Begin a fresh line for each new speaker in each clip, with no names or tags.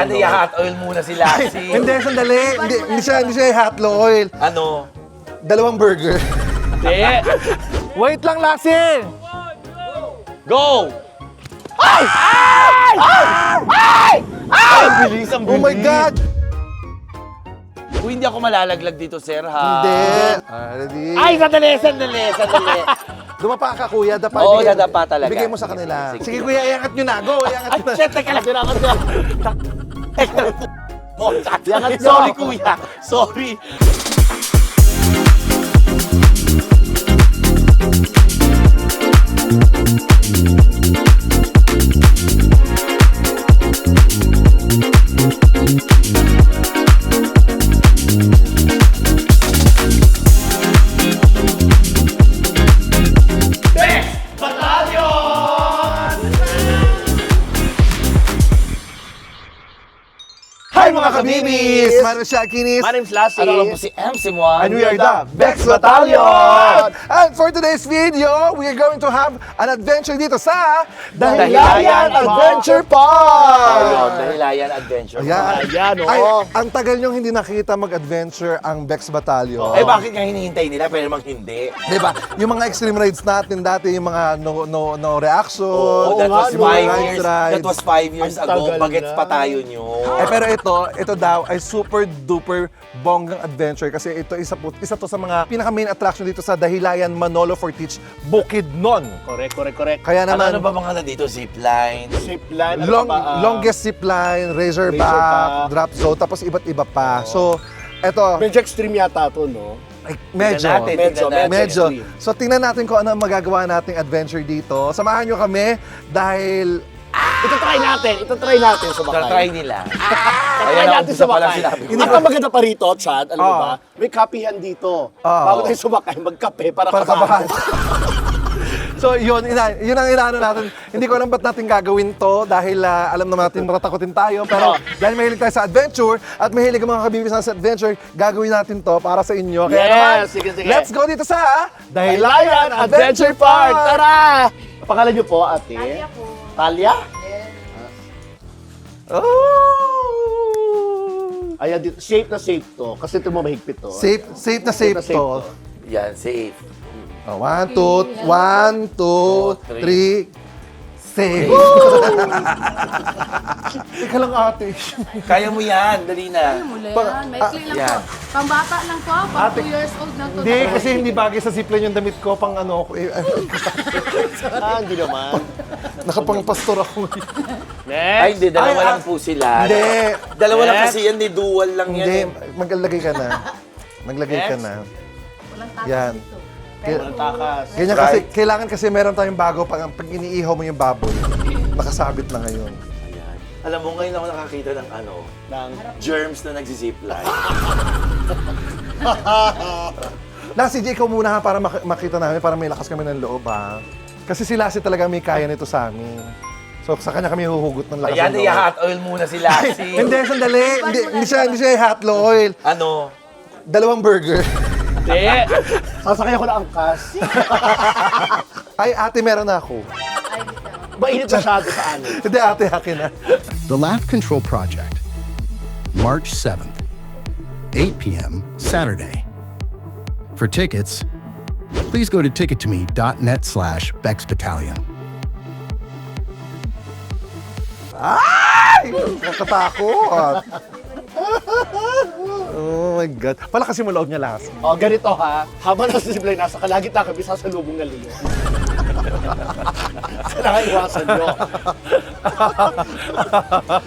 Ayan, i-hot oil muna si Lassie.
Hindi, sandali. Hindi siya hot oil.
Ano?
2 burger.
Hindi.
Wait lang, Lassie!
Go! Ay! Ay! Ay! Ay! Ay! Ang bilis, ang bilis.
Oh my God!
Kung hindi ako malalaglag dito, sir, ha?
Hindi. Ready?
Ay, sandali.
Dumapa ka, kuya. Dapa.
Oo, dadapa talaga.
Ibigay mo sa kanila.
Sige.
Sige, kuya, iangat nyo na. Go, iangat
Ay,
nyo na.
shit, teka lang. Sorry, kuya. Sorry.
Hi, mga kabibis! Mano siya, Kinis.
My name's Lassie. Ano lang po si MC1.
And we are the Bex Battalion! And for today's video, we are going to have an adventure dito sa Dahilayan Adventure Park!
Ayun, Dahilayan Adventure.
Ayan.
oo.
Ay, ang tagal nyong hindi nakita mag-adventure ang Bex Battalion.
Eh, bakit nga hinihintay nila? Pwede mang hindi.
Diba? Yung mga extreme rides natin dati, yung mga no reaction.
Oh, that was
yung mga
5 years.
rides.
That was 5 years
Ang
ago.
tagal
Bagets
na.
pa tayo nyo.
Pero ito daw ay super duper bonggang adventure kasi ito isa to sa mga pinaka main attraction dito sa Dahilayan Manolo Fortich Bukidnon.
Correct.
Kaya naman
Ano ba mga nandito? Zipline?
Zipline,
longest zipline, razorback,
Razorback.
drop zone, tapos iba't iba pa. So, eto,
medyo extreme yata to, no?
ay, medyo.
Tingnan natin.
Medyo. So, tingnan natin kung ano ang magagawa nating adventure dito. Samahan nyo kami dahil
Ito try natin sumakay.
Try nila.
Try
Ayan,
natin
umpisa pa lang
sumakay.
sinabi ko.
At ang maganda pa rito, Chad, alam mo
Oo.
ba? May kapihan dito.
Oo.
Bago tayo sumakay, magkape para
kabahan.
kabahan.
So, yun ang inaano natin. Hindi ko alam ba't natin gagawin to dahil alam naman natin matatakotin tayo. Pero dahil mahilig tayo sa adventure at mahilig ang mga kabibis sa adventure, gagawin natin to para sa inyo. Kaya
Yes,
naman,
sige.
let's go dito sa
Dahilayan Adventure Park! Tara! Pangalan niyo po, ate?
Talia po.
Talia?
Oh!
Ayan, dito. Safe na safe to. Kasi ito mo mahigpit to.
Safe na safe
na safe
to.
Yan, safe.
Oh, 1, 2, 3, safe. Teka lang, ate.
Kaya mo yan. Dali na.
Mula yan. Maikli lang
yan.
po. Pambata lang po. Pang 2 years old na to.
Hindi, kasi hindi bagay sa zipline yung damit ko. Pang ano ako.
Hindi naman.
Nakapang-pastor ako.
Ay, hindi. Dalawa
Ay,
lang po sila.
Hindi.
Dalawa lang
Yes.
kasi yan. Dual lang yan.
Hindi,
eh.
maglagay ka na. Maglagay ka
Next.
na.
Walang takas
Yan.
dito.
Walang takas.
Ganyan
Right.
kasi, kailangan kasi meron tayong bago pag iniihaw mo yung baboy. Nakasabit na ngayon.
Ayan. Alam mo, ngayon ako nakakita ng
Ng
germs na nagsizipline.
Lassie, ikaw muna ha, para makita namin, para may lakas kami ng loob ha. Kasi si Lassie talaga may kaya nito sa amin. So sa kanya kami huhugot ng lakas
Ayan,
ng loob.
i-hot oil muna si Lassie.
Hindi, sandali. Hindi siya hot oil.
Ano?
2 burger.
Hindi. Sasakay ako ng angkas.
Ay, ate, meron na ako.
Ay, dito.
Mainit masyado sa anin.
Hindi, ate, akin na.
The Laugh Control Project, March 7th, 8 p.m. Saturday. For tickets, please go to tickettome.net/BexBattalion.
Ay! Nakatakot. Oh my God. Palakasin mo loob niya, Lassie.
O, ganito ha. Habang nasa zipline, nasa kalagitnaan kami sa lubong na liyo. Kailangan iwasan nyo.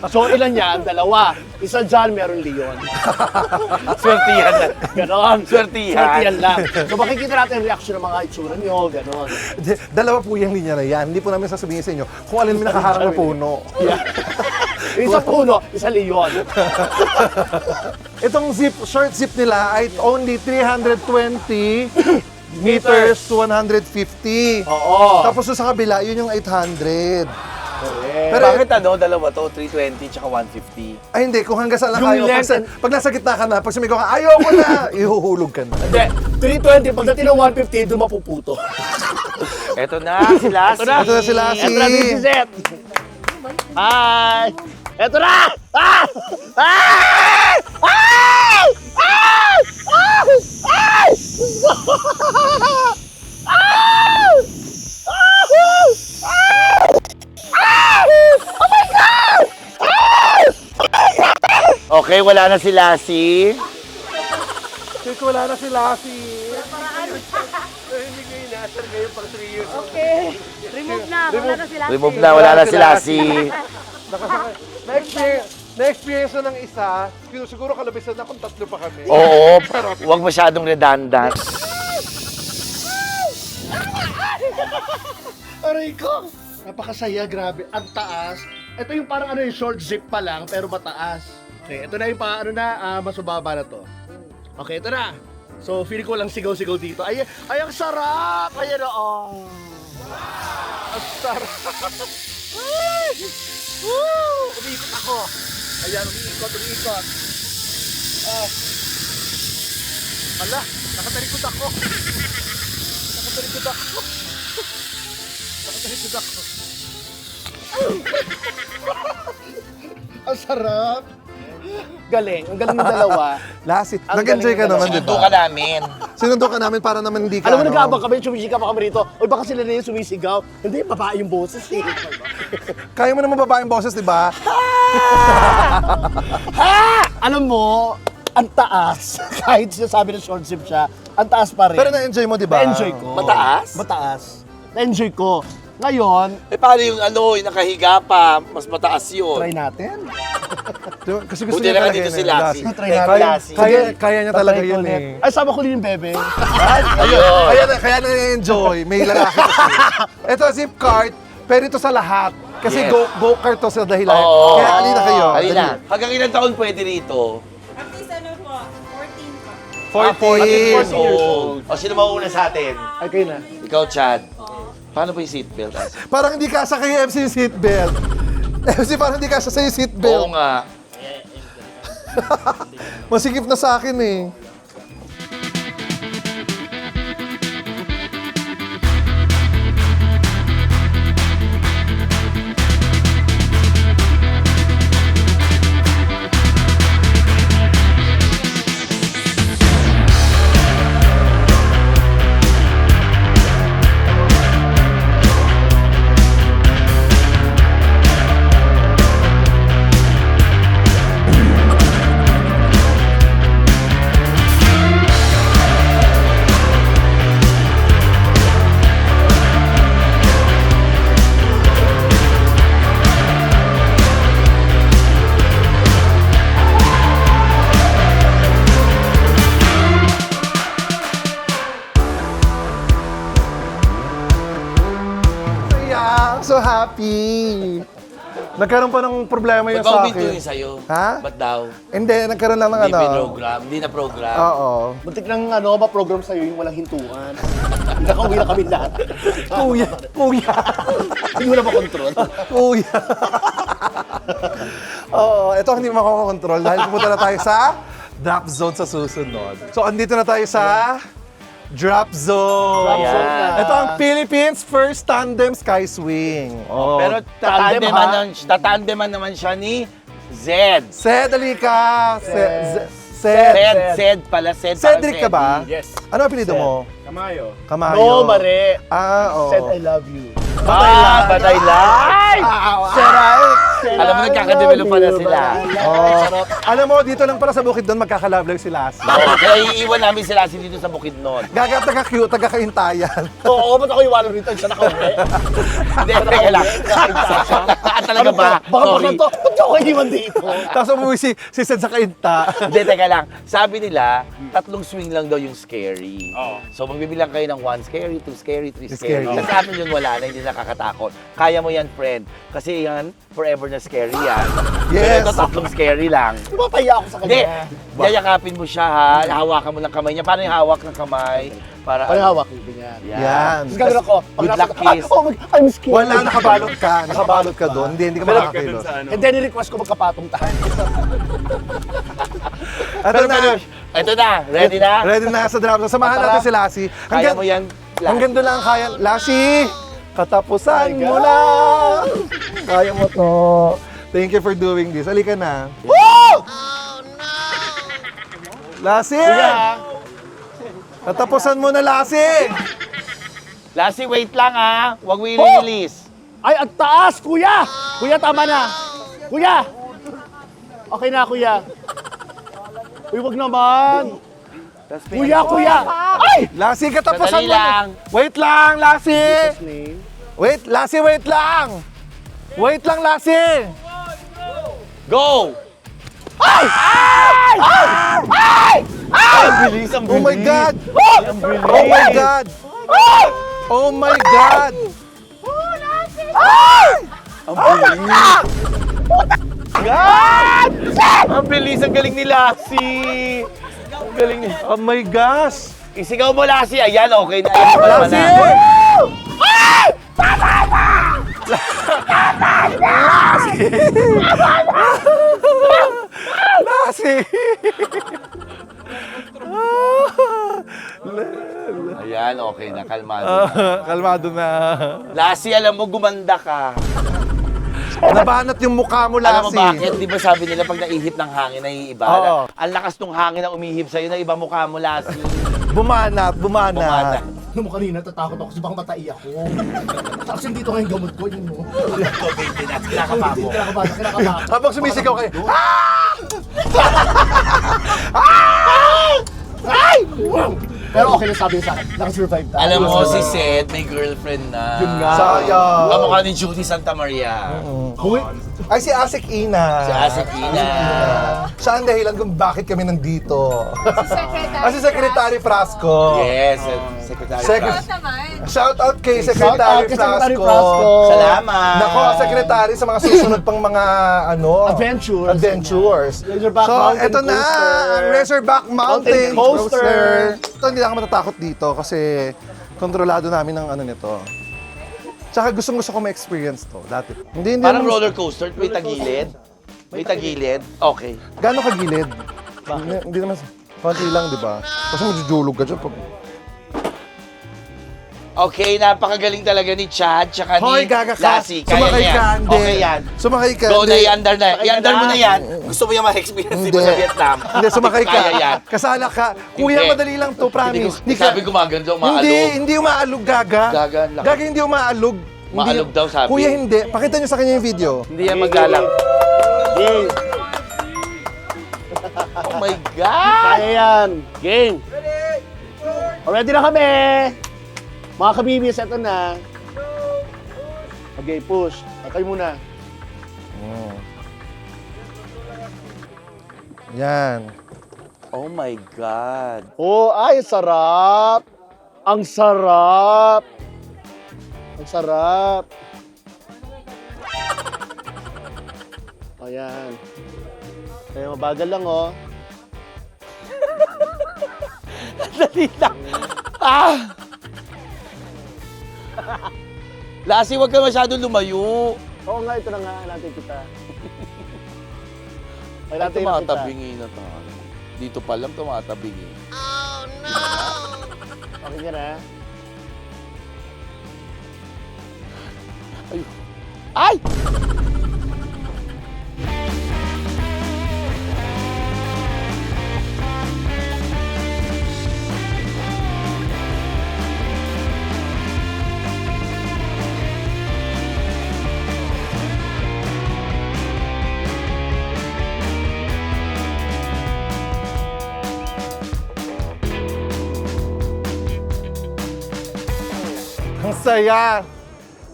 So, ilan yan? 2. Isa dyan, meron leon.
Swertihan na.
Ganon.
Swertihan.
Swertihan lang. So, makikita natin ang reaction ng mga itsura nyo. Ganon.
2 po yung linya na yan. Hindi po namin sasabihin sa inyo kung alin may nakaharang na puno.
Isa puno, isa leon.
Itong short zip nila ay only 320 meters to 150.
Oo.
Tapos doon sa kabila, yun yung 800.
Pero bakit dalawa to? 320 tsaka 150.
Ay hindi, kung hanggang saan lang
Yung
ayaw.
length
Pag nasa gitna ka na, pag sumigaw ka, ayaw ko na, ihuhulog ka na.
Hindi, 320. Pagdating ng 150, doon mapuputo.
Eto na, si Lassie.
Ito na si Lassie.
Ito natin si Zet. Hi! Eto na! Ah! Ah! Ah! Ah! Ah! Ah! Okay, wala na si Lassie.
Kasi wala na si Lassie.
Okay. Remove na. Wala na sila.
Remove na, wala na si Lassie.
Na-experience na ng isa, siguro kalabisan na kung tatlo pa kami.
Oo, huwag masyadong redundant.
Aray ko! Napakasaya, grabe. Ang taas. Ito yung parang yung short zip pa lang, pero mataas. Okay, ito na yung mas mababa na to. Okay, ito na. So, feeling ko lang sigaw-sigaw dito. Ay, ang sarap! Ayan o. Ang sarap! Ay! Woo! Umiikot ako. Ayan, umiikot. Ah. Ala, nakatalikod ako. Ang sarap!
Galing, ang galing ng dalawa.
Lassie,
Ang
nag-enjoy ka
galing
naman, di
Sinundo
ba?
ka namin.
Sinundo ka namin para naman hindi ka,
Alam mo, nag-aabang kami, sumisika pa kami rito. Uy, baka sila na yung sumisigaw. Hindi, babae yung boses eh.
Kaya mo naman babaeng boses, di ba?
Alam mo, ang taas. Kahit sinasabi na short zip siya, ang taas pa rin.
Pero na-enjoy mo, di ba?
Na-enjoy ko.
Mataas?
Mataas. Na-enjoy ko. Ngayon,
Eh, paano yung yung nakahiga pa, mas mataas yun.
try natin.
Kasi gusto
Buti
niya
na
talaga
dito
yun,
si
eh,
Lassie.
Try
Thank
natin.
you, Lassie.
Kaya niya talaga
Tatry ko
yun
ulit.
eh.
Ay, sama ko din yung bebe.
Ayun.
Kaya na-enjoy. May lalaki kasi. Ito, zip cart, pero ito sa lahat. Kasi
Yes.
go-kart to sa dahilan.
Oo.
Kaya alina kayo.
Halina. Hanggang ilang taon pwede rito?
At least ano po, 14 po.
14.
14 years old. O, sino mauna sa atin?
Ay, kayo na.
Ikaw, Chad. Paano po yung seatbelt?
Parang hindi kasya kay MC yung seatbelt. MC, parang hindi kasya sa'yo yung
Oo
seatbelt.
nga.
Masikip na sa akin eh. Saya, so happy. Nagkaroon pa ng problema
Ba't
yun
ba
sa
uminto
akin.
yun sa'yo?
Ha?
Ba't daw?
Hindi, nagkaroon lang ng
Hindi
ano.
program. Hindi na program.
Oo.
Muntik ng ma-program sa'yo yung walang hintuan. Nakauwi na kami lahat.
Kuya.
Hindi mo na makontrol.
Kuya. Oo, ito hindi makakontrol dahil pupunta na tayo sa drop zone sa susunod. So, andito na tayo sa drop zone.
Ayan.
Ito ang Philippines first tandem sky swing. Oh.
Pero
Tandem,
tatandeman naman siya ni Zed.
Sed, alika.
Zed pala. Zed
Cedric ka ba?
Yes.
Ano ang apelido mo?
Kamayo.
Kamayo.
No, mare.
Oo.
Said I love you.
Batay live! Alam mo, nagkakadevelop pa na sila.
Oh. Alam mo, dito lang pala sa bukid doon, magkakalablag si Lassie.
Oo, kaya iiwan namin sila dito sa Bukidnon.
Gaga, taga-cute, taga-kaintayan.
Oo, ba't ako iwanan rito? Siya nakauwi.
Hindi, teka lang. Talaga ba?
Baka
Sorry.
bakit to? Ba't ako iwan dito?
Tapos umuwi si Sed sa kainta.
Hindi, teka lang. Sabi nila, 3 swing lang daw yung scary. So, magbibilang kayo ng 1 scary, 2 scary, 3 scary.
Scary.
Sa amin yun wala na, hindi nakakatakot. Kaya mo yan, friend. Kasi yan, forever na scary yan.
Yes.
Pero ito, 3 scary lang.
Mapaya ako sa
Hindi,
kanya.
yayakapin mo siya ha. Hawakan mo ng kamay niya. Paano yung hawak ng kamay? Para
Ano hawak yung ganyan?
Yan.
Tapos gagawin ako. Pag
Good
nasa-
luck kiss.
Oh my, I'm scared.
Wala, nakabalot ka. Nakabalot ka doon. Hindi ka makakakilos.
And then, request ko magkapatong tayo.
Ito na.
Ito na, ready na?
Ready na sa drop. Samahan
Tara.
natin si Lassie.
Kaya mo yan.
Hanggang doon lang kaya. Lassie! Katapusan
My
mo
God.
lang! Kaya mo to. Thank you for doing this. Halika na. Woo! Oh, no! Lassie! Natapusan mo na, Lassie!
Lassie, wait lang ha. Huwag mo ililis.
Ay, ang taas, kuya! Kuya, tama na. Kuya! Okay na, kuya. Uy, wag naman. Kuya, kuya! Ay!
Lassie, katapusan
Sandali
mo
lang.
na. Wait lang, Lassie!
Name.
Wait, Lassie, wait lang! Wait lang, Lassie!
Go! Ay! Ay! Ay! Ay! Ay! Ang bilis, ang bilis.
Oh my God!
Ang bilis.
Oh my God! Oh my God!
Ang bilis. God! Ang bilis, ang galing ni Lassie. Ang galing ni...
Oh my gosh!
Isigaw mo, Lassie. Ayan, okay na. Ayan, palama na.
Lassie! Lassie!
Ayan, okay na. Kalmado.
Kalmado na.
Lassie, alam mo, gumanda ka.
Nabanat yung mukha mo,
Alam mo
Lassie.
bakit? Di ba sabi nila pag naihip ng hangin, naiiba?
Oo.
Ang lakas ng hangin na umihip sa'yo, na iba mukha mo, Lassie.
Bumanat,
Bumana.
bumanat.
Nung kanina, tatakot ako kasi baka matai ako. Tapos dito nga yung gamot ko, yun mo.
Kinakapa mo.
Kinakaba.
Habang sumisigaw kayo,
Pero okay na sabi niya sa akin, nakasurvive tayo.
Alam mo, si Seth, may girlfriend na.
Yun nga.
sayang.
Kamukha ni Judy Santa Maria.
Ay, si Asik Ina.
Si Asik Ina.
Siya ang dahilan kung bakit kami nandito.
Secretary.
Si Secretary Frasco.
Yes, Secretary
Secret-
Frank.
naman.
Shout out kay
Shout
Secretary
out kay Secretary
Frasco.
Frasco.
Salamat.
Nako, Secretary sa mga susunod pang mga
Adventures.
So,
Razorback Mountain
eto na,
Coaster.
ang Razorback Mountain
Mountain Coaster.
Ito, hindi lang ako matatakot dito kasi kontrolado namin ang ano nito. Tsaka gustong-gusto ko ma-experience to dati. Hindi
Parang
naman-
roller coaster, may tagilid. May tagilid. Okay.
Gano'ng kagilid? Hindi naman, konti lang, di ba? Kasi magjujulog ka dyan.
Okay, napakagaling talaga ni Chad, tsaka
Hoy,
ni
gaga ka!
Lassie. Kaya
Sumakay
niya.
ka, hindi.
Okay yan.
Sumakay ka,
Go na,
hindi.
i-under na. I-under mo na yan. Gusto mo yung ma-experience
Hindi.
mo sa Vietnam.
Hindi, sumakay ka.
Kaya yan.
Kasala ka. Kuya,
Hindi.
madali lang to, promise.
Hindi ko- sabi gumaganda, umaalog.
Hindi umaalog, gaga.
Gaga, ang laki.
Gaga, hindi umaalog.
Maalog daw, sabi.
Kuya, hindi. Pakita niyo sa kanya yung video.
Hindi yan maglalang.
Game.
Oh my God!
Kaya yan. Game. Ready na kami. Mga kabibis, eto na. Okay, push. Kayo muna.
Yan.
Oh my God.
Oh, ay, sarap. Ang sarap. Ang sarap. Ayan. Kaya mabagal lang, oh.
Dali lang. Ah! Lassie, huwag ka masyadong lumayo.
Oo nga, ito na nga. Natin kita. Ay,
Ay,
natin kita.
tumatabingi na tayo. Dito pa lang tumatabingi.
Okay ka na?
Ay!
Ang saya.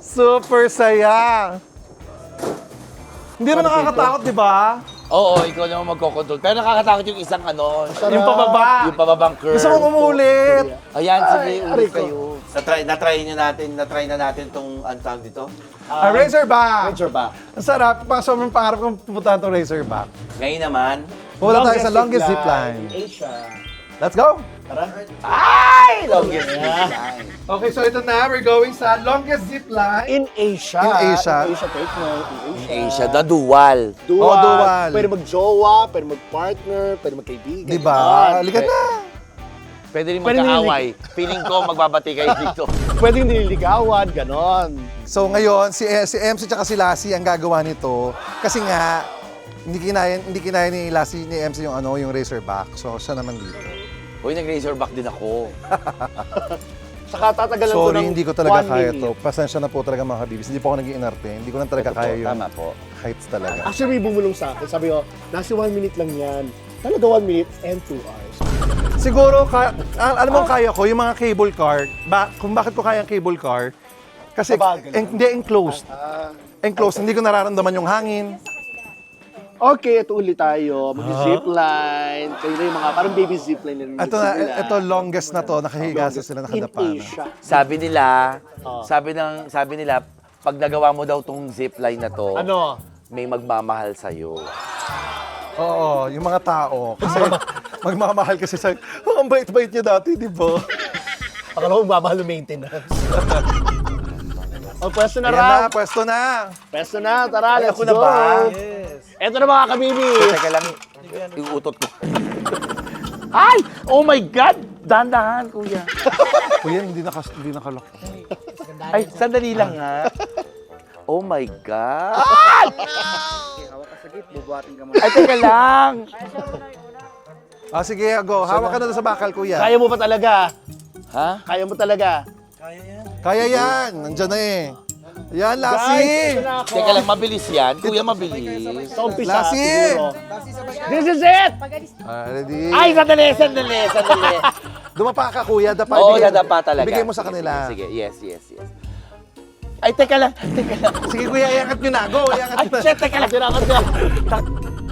Super saya. Hindi naman nakakatakot, di ba?
Oo, ikaw naman magkocontrol. Pero nakakatakot yung isang ano.
Yung pababa.
Yung pababang curve.
Gusto ko umulit.
Ayan, sige,
Ay,
ulit
aray ko.
kayo. Na-try na natin itong ang tawag dito.
Razorback.
Razorback.
Ang sarap. Sobrang pangarap kong pupuntahan itong Razorback.
Ngayon naman,
Pupunta tayo sa longest zip line.
Asia.
Let's go!
ay! Longest line.
Okay, so ito na. We're going sa longest zip line.
In Asia.
In Asia.
In Asia, take note. In Asia.
Asia, the dual.
Dual.
Oh, dual.
Pwede mag-jowa, pwede mag-partner, pwede mag-kaibigan.
Di ba?
Yan.
Halika na.
Pwede rin
Pwede
magkaaway. Feeling ko magbabati kayo dito.
Pwedeng nililigawan, ganon.
So ngayon, si MC tsaka si Lassie ang gagawa nito. Kasi nga, hindi kinaya ni Lassie ni MC yung yung Razorback. So siya naman dito.
Uy, nag-razorback din ako.
Saka tatagalan ko
Sorry,
ng
hindi ko talaga
1
kaya
minute.
to. Pasensya na po talaga mga kabibis. Hindi po ako nag-iinarte. Hindi ko lang talaga kaya yung
Tama po.
heights talaga.
Actually, may bumulong sa akin. Sabi ko, nasa 1 minute lang yan. Talaga 1 minute and 2 hours.
Siguro, alam mo kaya ko, yung mga cable car, kung bakit ko kaya ang cable car, kasi
Mabagal.
hindi enclosed. Enclosed, hindi ko nararamdaman yung hangin.
Okay, ito ulit tayo. Mag-zipline. Kayo na yung mga parang baby zipline.
Ito longest na to, nakahiga sa sila,
In
nakadapa na.
Asia.
Sabi nila,
Oh.
sabi nila, pag nagawa mo daw tong zipline na to,
Ano?
may magmamahal sa'yo.
Oo, yung mga tao. Kasi magmamahal kasi sa, ang bait-bait niya dati, di ba?
Akala ko mamahal yung maintenance. Pwesto na
Ayan na,
raw.
pwesto na.
Pwesto na, tara, let's
ako na
go.
ba?
Eto na mga kabibi.
Teka lang, iuutot ko. Ay! Oh my God! Dahan-dahan, kuya.
Kuya, hindi nakalok.
Ay, sandali lang ha. Oh my God! Ay, teka lang.
Ah, sige, go. Hawak ka na sa bakal, kuya.
Kaya mo pa talaga.
Ha?
Kaya mo talaga.
Kaya yan. Nandyan na eh. Yan,
Guys,
Lassie.
ito na ako.
Teka lang, mabilis yan. Kuya, mabilis.
Sa umpisa,
Lassie!
siguro. This is it!
Ready?
Ay, sandali.
Dumapa ka, kuya. Dapa.
Oo,
Bigay-
dadapa talaga.
Bigay mo sa
Sige,
kanila.
Sige, yes. Ay, teka lang.
Sige, kuya, iangat nyo na. Go, iangat
Ay,
nyo na.
shit, teka lang.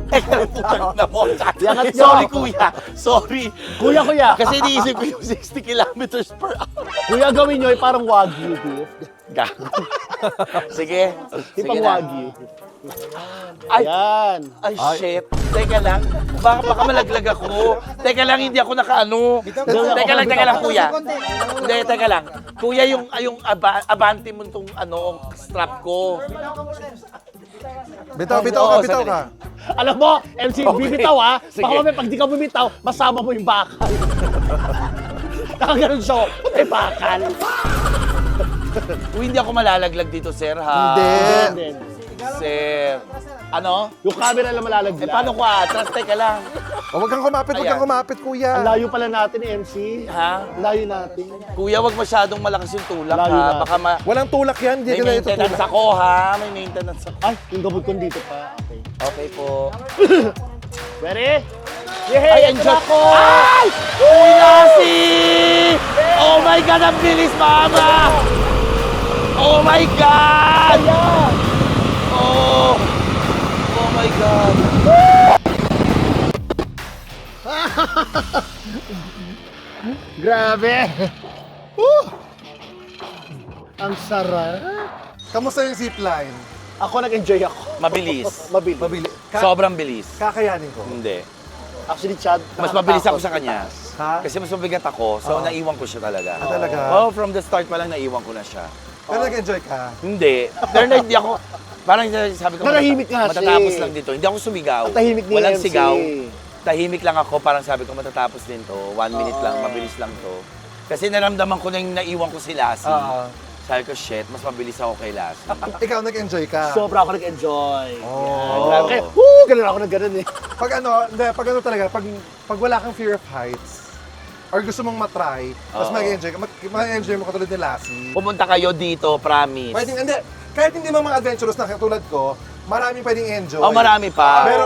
Teka lang, putang na mo.
Iangat nyo.
Sorry, kuya. Sorry.
Kuya.
Kasi iniisip ko yung 60 kilometers per hour.
Kuya, gawin nyo ay parang wagyu beef.
Gago. Sige.
Di pang
na.
wagyu.
Ay,
Yan.
ay, shit. Teka lang. Baka malaglag ako. Teka lang, hindi ako nakaano. Teka lang, kuya. Hindi, teka lang. Kuya, yung abante mo itong strap ko.
Bitaw
Oo,
ka.
sandali.
Alam mo, MC,
Okay.
bibitaw ha.
Sige.
Baka mamaya pag di ka bumitaw, masama mo yung bakal. Nakaganon siya. May bakal.
Uy, hindi ako malalaglag dito, sir, ha?
Hindi.
Sir. Ano?
Yung camera lang malalaglag.
Eh, paano ko atras? Teka lang.
Huwag kang kumapit,
Ang
kuya.
layo pala natin, MC.
Ha?
Ang layo natin.
Kuya, wag masyadong malakas yung tulak,
Layo
ha?
na.
Baka
Walang tulak yan. Hindi
may
ka na ito
maintenance
tulak.
ako, ha? May maintenance ako.
Ay, yung gamot ko dito pa. Okay.
Okay po.
Ready?
Ay,
Yehey!
enjoy ko! Ay! Uy, Lassie! Oh my God, ang bilis, mama! Oh my God! Oh! Oh my God!
Grabe! Ang sarap.
Kamusta yung zipline?
Ako nag-enjoy ako.
Mabilis.
Mabilis.
Mabili.
Sobrang bilis.
Kakayanin ko.
Hindi.
Actually, Chad,
Mas mabilis ako sa kanya.
Ha?
Kasi mas mabigat ako, so naiwan ko siya talaga.
Ah, talaga?
Oh, from the start pa lang naiwan ko na siya.
Pero nag-enjoy ka.
Hindi. Pero hindi ako, parang sabi ko,
Manahimik nga siya
matatapos
eh.
lang dito. Hindi ako sumigaw.
Ang tahimik ni
Walang
MC.
sigaw. Tahimik lang ako, parang sabi ko matatapos din to. 1 minute lang, mabilis lang to. Kasi naramdaman ko na yung naiwan ko si Lassie. Sabi ko, shit, mas mabilis ako kay Lassie.
Ikaw nag-enjoy ka.
Sobra ako nag-enjoy.
Oh.
Yan. Kaya, ganun ako na ganun eh.
Pag ano talaga, pag wala kang fear of heights, or gusto mong matry, mas
Oo.
mag-enjoy ka. Mag-enjoy mo katulad ni Lassie.
Pumunta kayo dito, promise.
Pwedeng, hindi. Kahit hindi mga adventurous na katulad ko, maraming pwedeng enjoy.
Oh, marami pa.
Pero,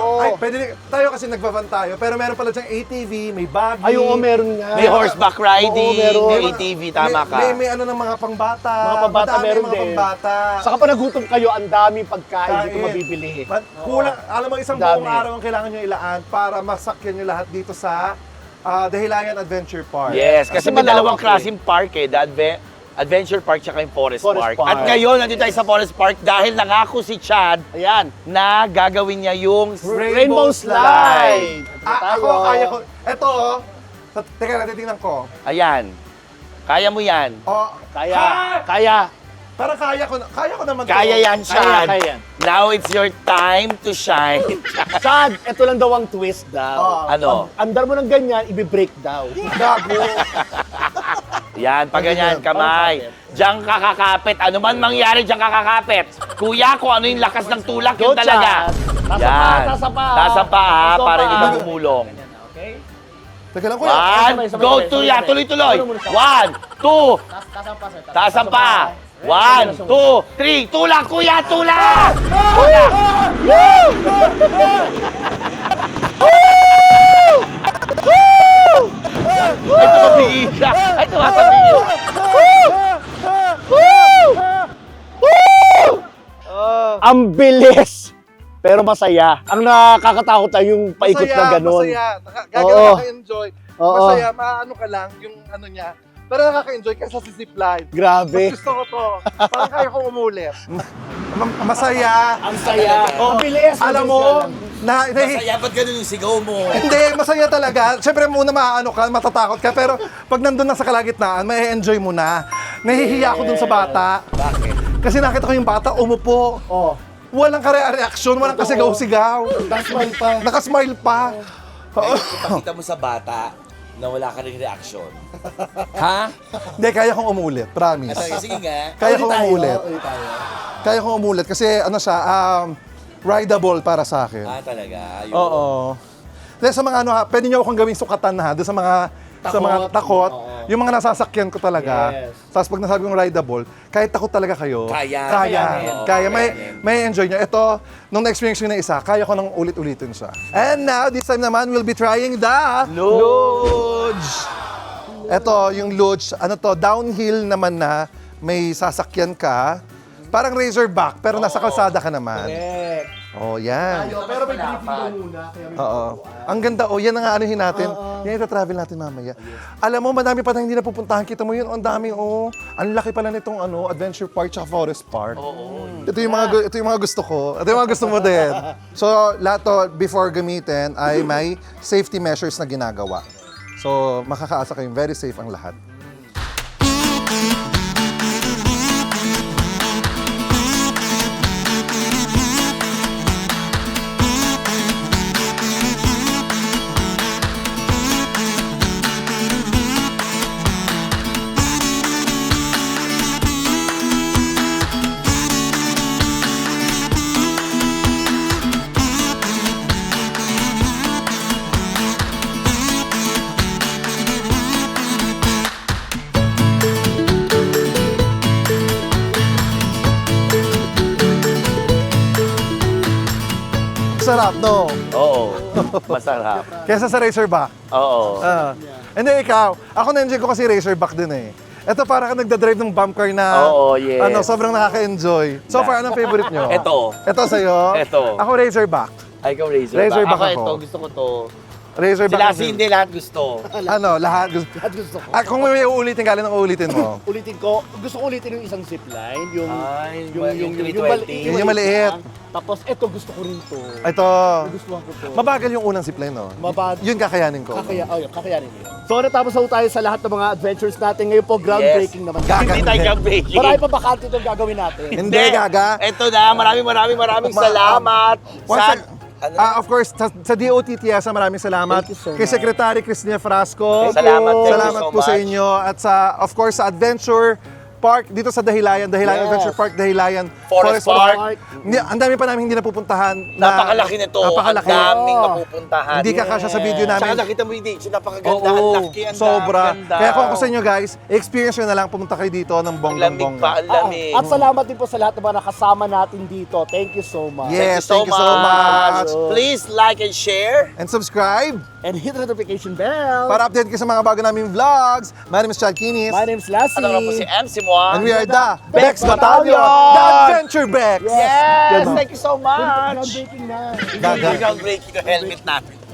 tayo kasi nagbaban tayo, pero meron pala dyang ATV, may buggy.
Ay, oo, meron nga.
May horseback riding,
Oo, meron.
may ATV, tama ka.
May ano ng mga pangbata.
Mga pambata
Madami
meron
mga
din.
Pambata.
Saka pa nagutom kayo, ang daming pagkain, hindi ko
Kain.
mabibili.
Kulang, alam mo, isang
Dami.
buong araw ang kailangan nyo ilaan para masakyan nyo lahat dito sa Dahilayan Adventure Park.
Yes, kasi may
malawak
dalawang
eh.
klaseng park eh. The Adventure Park tsaka yung Forest
Forest
Park.
Park.
At ngayon, nandito tayo sa Forest Park dahil nangako si Chad
Ayan.
na gagawin niya yung
Rainbow Slide.
Ako, kaya ko. Ito, teka, titingnan ko.
Ayan. Kaya mo yan.
Oh,
Kaya.
Parang kaya ko naman to.
Kaya yan, Shad.
Kaya yan.
Now it's your time to shine.
Chad, ito lang daw ang twist daw.
Ano?
Andar mo ng ganyan, i-break daw.
Gago.
Yan, pag ganyan, kamay. Diyan ka kakapit. Ano man mangyari, diyan ka kakapit. Kuya, kung ano yung lakas ng tulak, yun
Go,
talaga.
Chad.
Yan.
Tasa pa.
Tasa pa, ha,
Tasa
para
pa.
hindi ka bumulong.
Teka lang, kuya.
One,
sabay,
go
sabay,
to
sabay,
ya,
sabay.
tuloy-tuloy.
Ano muna siya?
1, 2, taasan pa. 1, 2, 3, tulak, kuya, tulak! Tulak! Ay, tumabingin siya. Ay, tumabingin.
Ang bilis! Pero masaya. Ang nakakatakot ay yung paikot na ganun.
Masaya.
Oo.
Nakaka-enjoy.
Oo.
Masaya, maano ka lang, yung ano niya. Pero nakaka-enjoy kaysa sa zipline.
Grabe.
Mas gusto ko to. Parang kaya kong umulit. Masaya.
Ang saya. Ang bilis.
Alam mo,
Masaya, ba't ganun yung sigaw mo?
hindi, masaya talaga. Siyempre muna maano ka, matatakot ka. Pero pag nandun na sa kalagitnaan, may enjoy mo na. Nahihiya ako dun sa bata.
Bakit?
Kasi nakita ko yung bata, umupo.
Oh.
Walang reaksyon, walang kasigaw-sigaw.
Nakasmile pa.
Nakasmile pa.
Ipakita mo sa bata na wala ka rin reaksyon. Ha?
Hindi, kaya kong umulit, promise.
Sige nga.
Kaya kong umulit.
Ulit tayo.
Kaya kong umulit kasi ano siya, rideable para sa akin.
Talaga? Yun.
Oo. Dahil sa mga ano, pwede niyo akong gawing sukatan ha, doon sa mga takot.
Oo.
Yung mga nasasakyan ko talaga.
Yes.
Tapos pag nasabi kong rideable, kahit takot talaga kayo.
Kaya.
Kaya.
Oo,
Kaya.
kaya.
May enjoy niyo. Ito, nung na-experience ko na isa, kaya ko nang ulit-ulitin siya. And now, this time naman, we'll be trying the luge. Ito, yung luge, ano to, downhill naman na, may sasakyan ka. Parang razorback, pero nasa kalsada ka naman. Oh, yan.
Pero may briefing daw muna. Kaya may
Oo. Ang ganda, oh, yan ang anuhin natin. Yan ita-travel natin mamaya. Alam mo, madami pa tayong hindi napupuntahan. Kita mo yun, ang dami, oh. Ang laki pala nitong Adventure Park at Forest Park. Ito yung mga gusto ko. Ito yung mga gusto mo din. So, lahat to, before gamitin, ay may safety measures na ginagawa. So, makakaasa kayong very safe ang lahat. Sarap, no?
Oo. Masarap.
Kesa sa Razorback.
Oo.
Hindi, ikaw. Ako na-enjoy ko kasi Razorback din eh. Ito para ka nagdadrive ng bump car na
Oo, yes.
sobrang nakaka-enjoy. So far, anong favorite nyo?
Ito.
Ito sa'yo?
Ito.
Ako Razorback.
Ay, ikaw Razorback.
Razorback
ako.
ako.
Ito, gusto ko to.
Razorback.
Sila
ako.
kasi hindi lahat gusto.
Ano, lahat gusto.
Lahat gusto ko.
Kung may uulitin ka, anong uulitin mo?
Ulitin ko. Gusto ko ulitin yung isang zipline. Yung,
Ay, yung
mali-
320.
Yung maliit.
Tapos, eto gusto ko rin to.
Ito.
Gustuhan ko to.
Mabagal yung unang zipline, no?
Mabag-
Yun kakayanin ko.
kakayanin niyo. So, natapos na tayo sa lahat ng mga adventures natin. Ngayon po, groundbreaking naman.
Hindi tayo groundbreaking.
Marami pa bakante itong gagawin natin.
Hindi, Gaga.
Ito na, maraming salamat.
Of course, sa DOTTS, maraming salamat.
Thank you so
Kay
much.
Secretary Cristina Frasco.
Salamat, thank you
Salamat
so
po sa
much.
inyo. At of course, sa Adventure Park, dito sa Dahilayan
Yes.
Adventure Park, Dahilayan
Forest Park.
Ang dami pa namin hindi napupuntahan.
Napakalaki nito.
Napakalaki.
Ang daming mapupuntahan.
Hindi kakasya sa video namin.
Tsaka nakita mo yung date, napakaganda, ang
Oo,
laki, ang
sobra.
ganda.
Kaya kung ako sa inyo guys, experience nyo na lang, pumunta kayo dito ng
Ang lamig
bonggang-bongga.
pa, ang lamig.
At salamat din po sa lahat ng mga nakasama natin dito. Thank you so much.
Yes, thank you so much.
Please like and share.
And subscribe
And hit the notification bell.
para update kayo sa mga bago naming vlogs. My name is Chad Kinis.
My name's Lassie.
Ano na po si MC Moa.
And we are the
Bex
Bex Battalion!
Battalion!
The Adventure Bex!
Yes,
Good.
thank you so much.
Groundbreaking na.
Hindi groundbreaking yung helmet natin.